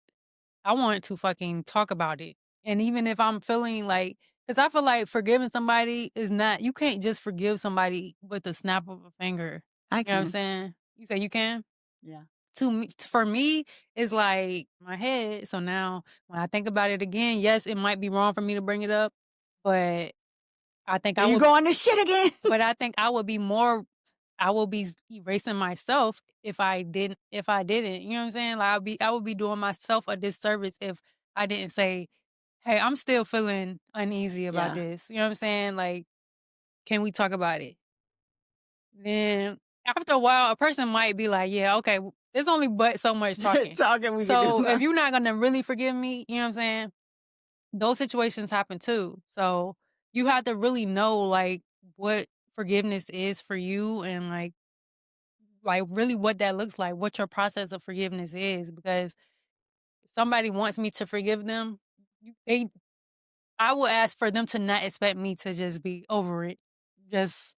I want to fucking talk about it. And even if I'm feeling like, because I feel like forgiving somebody is not, you can't just forgive somebody with the snap of a finger.
I
You know what I'm
can.
saying? You say you can?
Yeah.
For me, it's like my head. So now when I think about it again, yes, it might be wrong for me to bring it up, but I think I
Here you
would,
go on this shit again.
but I think I will be erasing myself if I didn't, you know what I'm saying? Like I would be doing myself a disservice if I didn't say, "Hey, I'm still feeling uneasy about
Yeah.
this." You know what I'm saying? Like, can we talk about it? Then after a while, a person might be like, "Yeah, okay, It's only but so much talking.
Talking we can
So
do.
if you're not gonna really forgive me, you know what I'm saying? Those situations happen too. So you have to really know like what forgiveness is for you and like really what that looks like, what your process of forgiveness is. Because if somebody wants me to forgive them, they I will ask for them to not expect me to just be over it just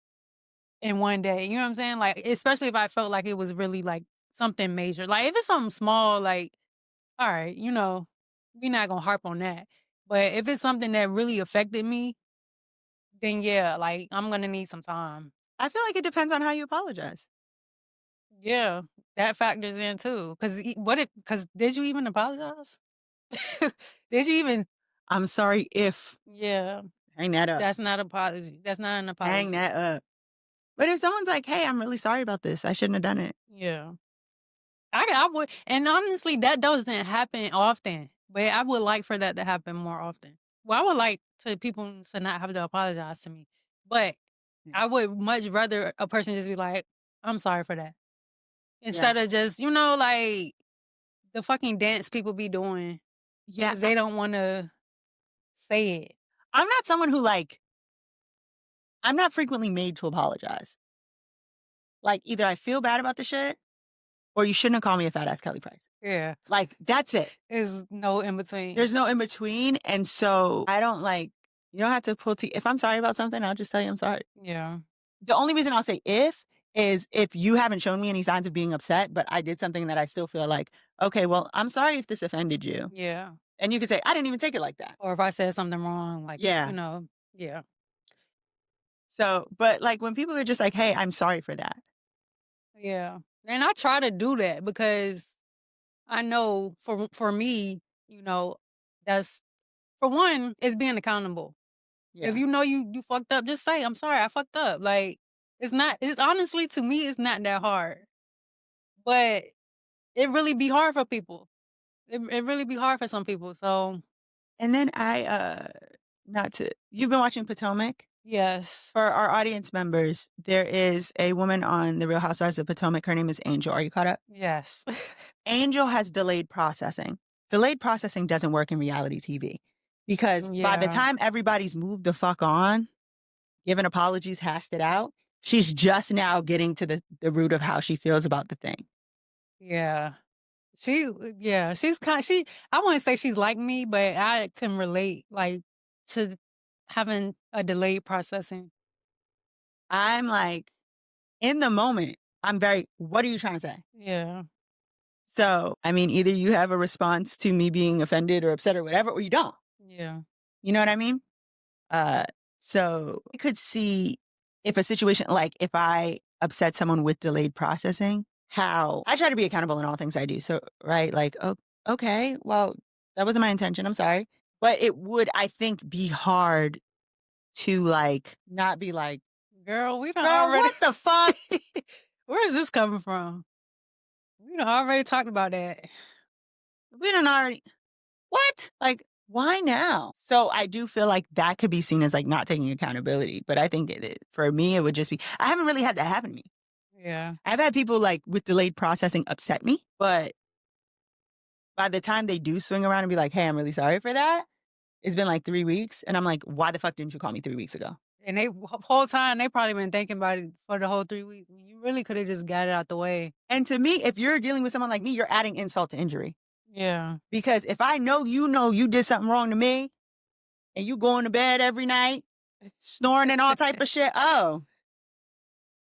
in one day. You know what I'm saying? Like, especially if I felt like it was really like something major. Like if it's something small, like, all right, we're not gonna harp on that. But if it's something that really affected me, then yeah, like I'm gonna need some time.
I feel like it depends on how you apologize.
Yeah, that factors in too. Cause what if? Cause did you even apologize? Did you even?
I'm sorry if.
Yeah,
Hang that up.
that's not apology. That's not an
Hang
apology.
that up. But if someone's like, "Hey, I'm really sorry about this. I shouldn't have done it."
Yeah. I would, and honestly, that doesn't happen often. But I would like for that to happen more often. Well, I would like to people to not have to apologize to me, but
Yeah.
I would much rather a person just be like, "I'm sorry for that,"
Yeah.
instead of just like the fucking dance people be doing
Yeah.
because they don't want to say it.
I'm not someone who I'm not frequently made to apologize. Like either I feel bad about the shit or you shouldn't have called me a fat ass Kelly Price.
Yeah,
Like that's it.
there's no in between.
There's no in between. And so I don't you don't have to pull teeth. If I'm sorry about something, I'll just tell you I'm sorry.
Yeah,
The only reason I'll say if is if you haven't shown me any signs of being upset, but I did something that I still feel like, okay, well, I'm sorry if this offended you.
yeah.
And you can say, I didn't even take it like that.
Or if I said something wrong, like
Yeah.
yeah,
So, but when people are just like, hey, I'm sorry for that.
yeah. And I try to do that because I know for me, that's for one, it's being accountable. If
Yeah.
you know you fucked up, just say, I'm sorry, I fucked up. Like it's honestly to me, it's not that hard. But it really be hard for people. It really be hard for some people. So
And then you've been watching Potomac?
yes.
For our audience members, there is a woman on The Real Housewives of Potomac. Her name is Angel. Are you caught up?
Yes.
Angel has delayed processing. Delayed processing doesn't work in reality TV because by the
Yeah.
time everybody's moved the fuck on, given apologies, hashed it out, she's just now getting to the root of how she feels about the thing.
Yeah. She's I wouldn't say she's like me, but I can relate like to having a delayed processing.
I'm in the moment, what are you trying to say?
Yeah.
So, I mean, either you have a response to me being offended or upset or whatever, or you don't.
Yeah.
You know what I mean? Uh, so I could see if a situation, like if I upset someone with delayed processing, how I try to be accountable in all things I do. So, right, oh, okay, well, that wasn't my intention. I'm sorry. But it would, I think, be hard to not be like,
Girl, we done
girl,
already
what the fuck?
Where is this coming from? We done already talked about that.
We done already, what? Why now? So I do feel like that could be seen as not taking accountability. But I think for me, it would just be, I haven't really had that happen to me.
Yeah.
I've had people with delayed processing upset me, but by the time they do swing around and be like, hey, I'm really sorry for that, it's been 3 weeks. And I'm like, why the fuck didn't you call me 3 weeks ago?
And they whole time they probably been thinking about it for the whole 3 weeks. You really could have just got it out the way.
And to me, if you're dealing with someone like me, you're adding insult to injury.
Yeah.
Because if I know you did something wrong to me and you going to bed every night snoring and all type of shit, oh,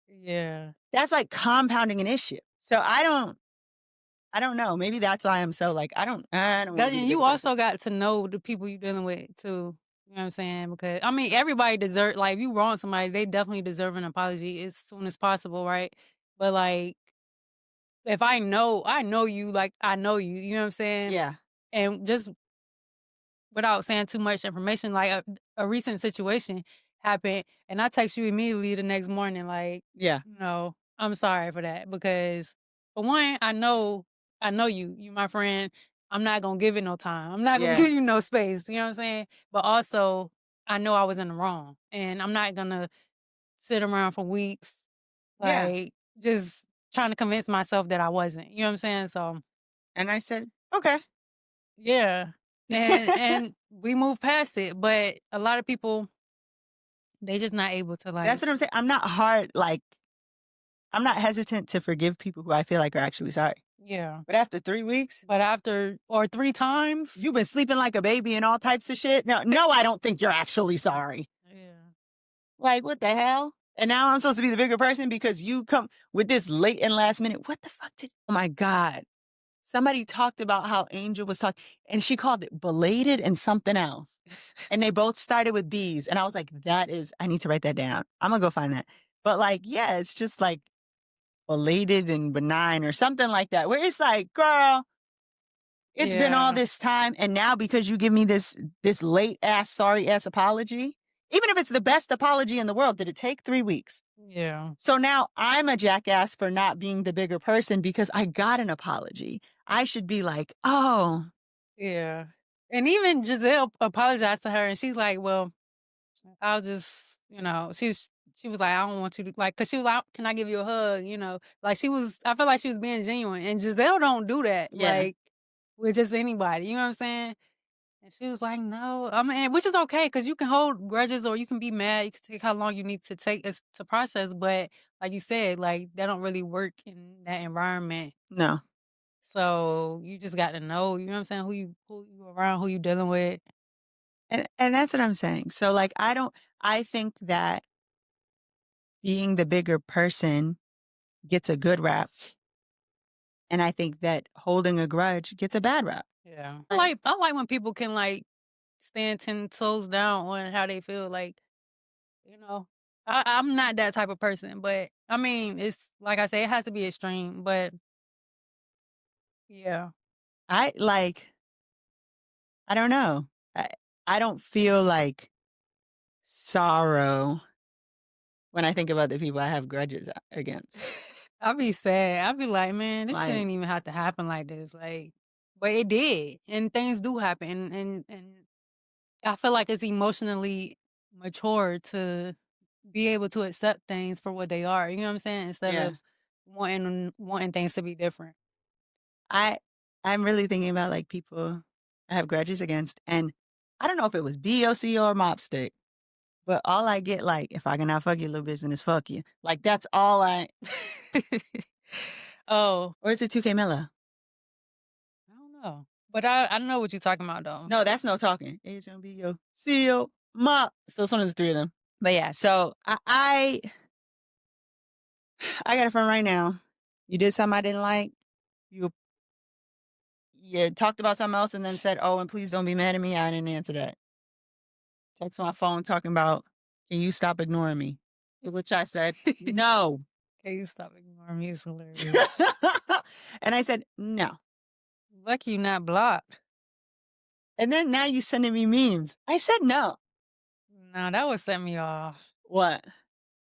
Yeah.
that's compounding an issue. So I don't know. Maybe that's why I'm so I don't want to
And
be the
you
bigger person.
also got to know the people you're dealing with too. You know what I'm saying? Because I mean, everybody deserve if you wrong somebody, they definitely deserve an apology as soon as possible, right? But if I know you, I know you. You know what I'm saying?
Yeah.
And just without saying too much information, a recent situation happened, and I text you immediately the next morning,
Yeah.
I'm sorry for that because for one, I know you my friend. I'm not gonna give it no time. I'm not gonna
Yeah.
give you no space. You know what I'm saying? But also, I know I was in the wrong, and I'm not gonna sit around for weeks,
Yeah.
just trying to convince myself that I wasn't. You know what I'm saying? So
And I said, okay.
yeah. And we moved past it. But a lot of people, they just not able to
That's
like,
what I'm saying. I'm not hesitant to forgive people who I feel like are actually sorry.
yeah.
But after 3 weeks,
But after or 3 times.
you've been sleeping like a baby and all types of shit. No, I don't think you're actually sorry.
Yeah.
Like, what the hell? And now I'm supposed to be the bigger person because you come with this late and last minute. What the fuck oh my God. Somebody talked about how Angel was talking and she called it belated and something else. And they both started with B's. And I was like, I need to write that down. I'm gonna go find that. But like, yeah, it's just like belated and benign or something like that, where it's like, girl, it's been all
Yeah.
this time. And now because you give me this late ass, sorry ass apology, even if it's the best apology in the world, did it take 3 weeks?
Yeah.
So now I'm a jackass for not being the bigger person because I got an apology. I should be like, oh,
Yeah. And even Giselle apologized to her and she's like, well, I'll just, she was like, I don't want you to like, cause she was like, can I give you a hug? Like I feel like she was being genuine and Giselle don't do that.
yeah,
Like with just anybody, you know what I'm saying? And she was like, no, I mean, which is okay. Cause you can hold grudges or you can be mad. You can take how long you need to take us to process. But like you said, like that don't really work in that environment.
no.
So you just got to know, you know what I'm saying? Who you around, who you dealing with.
And that's what I'm saying. So like, I think that being the bigger person gets a good rap. And I think that holding a grudge gets a bad rap.
Yeah. I like when people can like stand 10 toes down on how they feel. Like, you know, I'm not that type of person, but I mean, it's like I say, it has to be extreme. But yeah,
I like, I don't know. I don't feel like sorrow when I think about the people I have grudges against.
I'll be sad. I'll be like, man, this
Like,
shouldn't even have to happen like this. Like, but it did, and things do happen, and I feel like it's emotionally mature to be able to accept things for what they are. You know what I'm saying? Instead
yeah,
of wanting things to be different.
I I'm really thinking about like people I have grudges against, and I don't know if it was BOC or Mopstick, but all I get like, if I cannot fuck you, little bitch, then it's fuck you. Like that's all I.
Oh,
Or is it 2K Miller?
I don't know, but I know what you're talking about though.
No, that's no talking. HMBO, CEO, Mop. So it's one of the three of them. But yeah, so I got a friend right now. You did something I didn't like. You talked about something else and then said, "Oh, and please don't be mad at me." I didn't answer that. Text my phone talking about, "Can you stop ignoring me?" To which I said, "No."
Can you stop ignoring me? It's hilarious.
And I said, "No."
Lucky you not blocked.
And then now you sending me memes. I said no.
Nah, that would set me off.
What?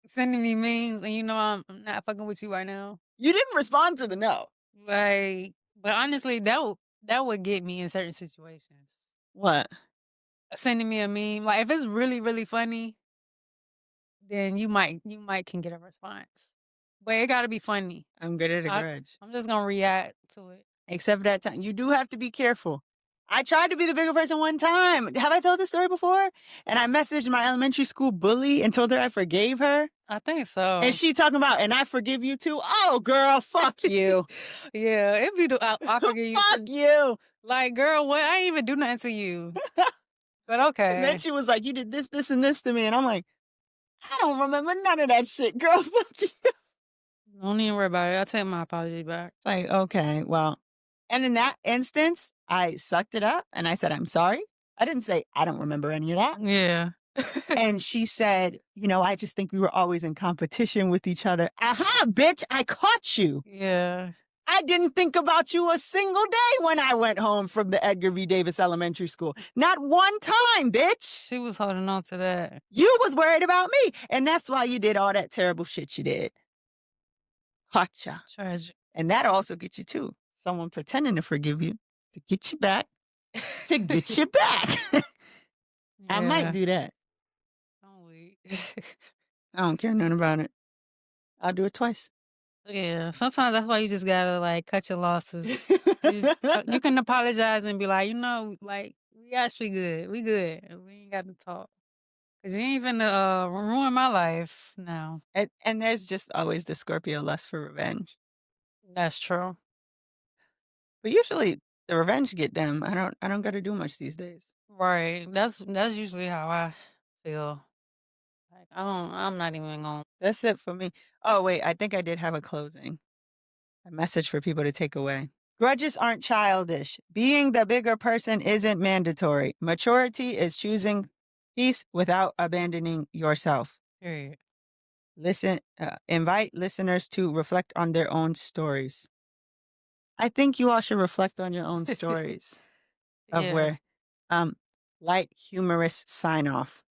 Sending me memes, and I'm not fucking with you right now.
You didn't respond to the no.
Like, but honestly, that would get me in certain situations.
What?
Sending me a meme, like if it's really really funny, then you might can get a response, but it got to be funny.
I'm good at a
I,
grudge.
I'm just gonna react to it.
Except for that time. You do have to be careful. I tried to be the bigger person one time. Have I told this story before? And I messaged my elementary school bully and told her I forgave her.
I think so.
And she talking about, and I forgive you too. Oh, girl, fuck you.
Yeah, it be I forget you.
Fuck you.
Like, girl, what? I ain't even do nothing to you. But okay.
And then she was like, you did this, this, and this to me. And I'm like, I don't remember none of that shit, girl. Fuck you.
Don't even worry about it. I'll take my apology back.
It's like, okay, well. And in that instance, I sucked it up and I said, I'm sorry. I didn't say, I don't remember any of that.
Yeah.
And she said, I just think we were always in competition with each other. Aha, bitch, I caught you.
Yeah.
I didn't think about you a single day when I went home from the Edgar V. Davis Elementary School. Not one time, bitch.
She was holding on to that.
You was worried about me. And that's why you did all that terrible shit you did. Gotcha.
Tragic.
And that also gets you too. Someone pretending to forgive you to get you back, to get you back. I might do that.
Don't wait.
I don't care nothing about it. I'll do it twice.
Yeah, sometimes that's why you just gotta, like, cut your losses. You can apologize and be like, "You know, like, we actually good. We good. We ain't got to talk. 'Cause you ain't finna, ruin my life now."
And there's just always the Scorpio lust for revenge.
That's true.
But usually the revenge get them. I don't gotta do much these days.
Right. That's usually how I feel. Like, I'm not even gon'
That's it for me. Oh, wait, I think I did have a closing. A message for people to take away. Grudges aren't childish. Being the bigger person isn't mandatory. Maturity is choosing peace without abandoning yourself.
period.
Invite listeners to reflect on their own stories. I think you all should reflect on your own stories of
Yeah.
where, light humorous sign off.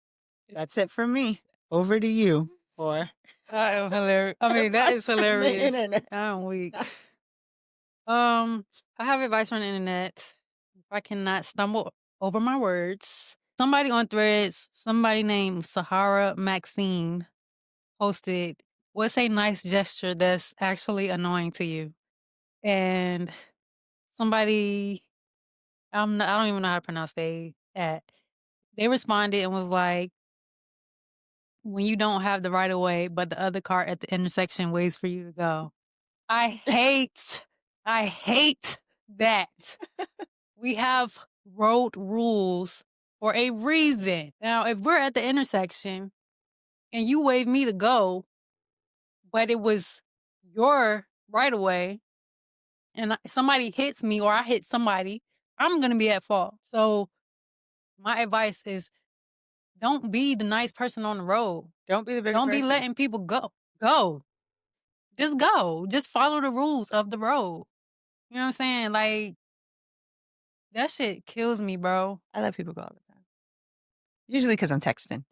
That's it for me. Over to you. Or
I am hilarious. I mean, that is
advice from the
hilarious.
internet.
I'm weak. I have advice from the internet. If I cannot stumble over my words. Somebody on Threads, somebody named Sahara Maxine posted, "What's a nice gesture that's actually annoying to you?" And somebody, I don't even know how to pronounce they responded and was like, "When you don't have the right of way, but the other car at the intersection waits for you to go." I hate that. We have road rules for a reason. Now, if we're at the intersection and you wave me to go, but it was your right of way, and somebody hits me or I hit somebody, I'm going to be at fault. So, my advice is don't be the nice person on the road.
Don't be the bigger
Don't be
person.
letting people go. Go. Just go. Just follow the rules of the road. You know what I'm saying? Like, that shit kills me, bro.
I let people go all the time. Usually because I'm texting.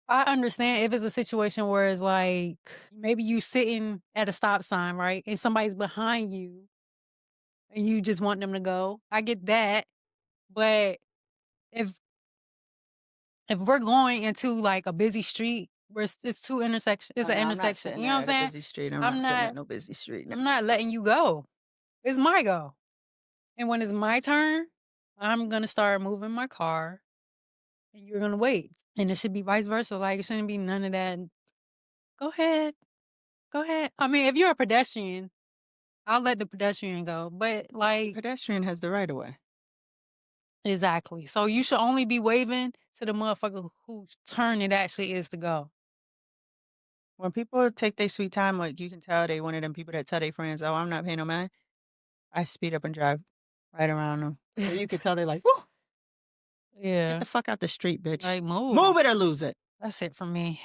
I understand if it's a situation where it's like maybe you sitting at a stop sign, right? And somebody's behind you and you just want them to go. I get that. But if we're going into like a busy street where it's two intersections, it's
Oh,
an
no, I'm not
intersection.
sitting
You
there
know what
at
I'm
a
saying?
busy street. I'm
I'm
not sitting
not
at no busy street.
I'm not letting you go. It's my go. And when it's my turn, I'm gonna start moving my car and you're gonna wait. And it should be vice versa. Like it shouldn't be none of that. Go ahead. Go ahead. I mean, if you're a pedestrian, I'll let the pedestrian go. But
The
like
pedestrian has the right of way.
exactly. So you should only be waving to the motherfucker whose turn it actually is to go.
When people take their sweet time, like you can tell they one of them people that tell their friends, "Oh, I'm not paying no mind." I speed up and drive right around them. So you could tell they're like, "Woo, get
Yeah.
the fuck out the street, bitch.
Like move.
Move it or lose it."
That's it for me.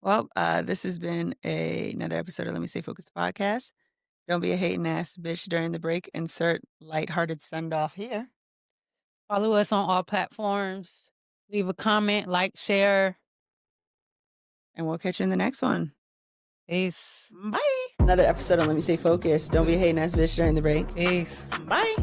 Well, this has been another episode of Let Me Stay Focused podcast. Don't be a hating ass bitch during the break. Insert lighthearted send off here.
Follow us on all platforms. Leave a comment, like, share.
And we'll catch you in the next one.
Peace.
Bye. Another episode of Let Me Stay Focused. Don't be a hating ass bitch during the break.
Peace.
Bye.